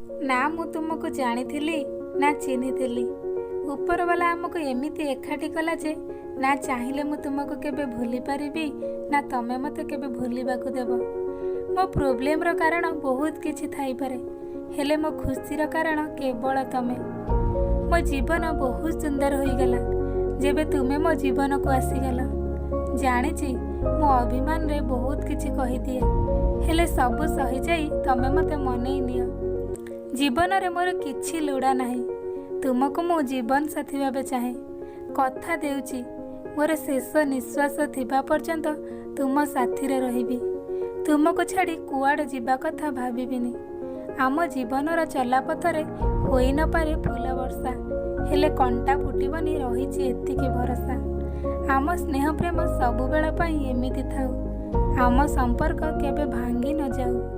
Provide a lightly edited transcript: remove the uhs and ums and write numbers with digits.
ना ମୁଁ ତୁମକୁ ଜାଣିଥିଲି ନା ଚିହ୍ନିଥିଲି। ଉପରବାଲା ଆମକୁ ଏମିତି ଏକାଠି କଲା ଯେ ନା ଚାହିଁଲେ ମୁଁ ତୁମକୁ କେବେ ଭୁଲି ପାରିବି ନା ତମେ ମୋତେ କେବେ ଭୁଲିବାକୁ ଦେବ। ମୋ ପ୍ରୋବ୍ଲେମର କାରଣ ବହୁତ କିଛି ଥାଇପାରେ, ହେଲେ ମୋ ଖୁସିର କାରଣ କେବଳ ତମେ। ମୋ ଜୀବନ ବହୁତ ସୁନ୍ଦର ହୋଇଗଲା ଯେବେ ତୁମେ ମୋ ଜୀବନକୁ ଆସିଗଲ। ଜାଣିଛି ମୁଁ ଅଭିମାନରେ ବହୁତ କିଛି କହିଦିଏ, ହେଲେ ସବୁ ସହିଯାଇ ତମେ ମୋତେ ମନେଇ ନିଅ। ଜୀବନରେ ମୋର କିଛି ଲୋଡ଼ା ନାହିଁ। ତୁମକୁ ମୁଁ ଜୀବନ ସାଥୀ ଭାବେ ଚାହେଁ। କଥା ଦେଉଛି ମୋର ଶେଷ ନିଶ୍ୱାସ ଥିବା ପର୍ଯ୍ୟନ୍ତ ତୁମ ସାଥିରେ ରହିବି। ତୁମକୁ ଛାଡ଼ି କୁଆଡ଼େ ଯିବା କଥା ଭାବିବିନି। ଆମ ଜୀବନର ଚଲାପଥରେ ହୋଇ ନପାରେ ଫୁଲ ବର୍ଷା, ହେଲେ କଣ୍ଟା ଫୁଟିବନି ରହିଛି ଏତିକି ଭରସା। ଆମ ସ୍ନେହ ପ୍ରେମ ସବୁବେଳ ପାଇଁ ଏମିତି ଥାଉ, ଆମ ସମ୍ପର୍କ କେବେ ଭାଙ୍ଗି ନ ଯାଉ।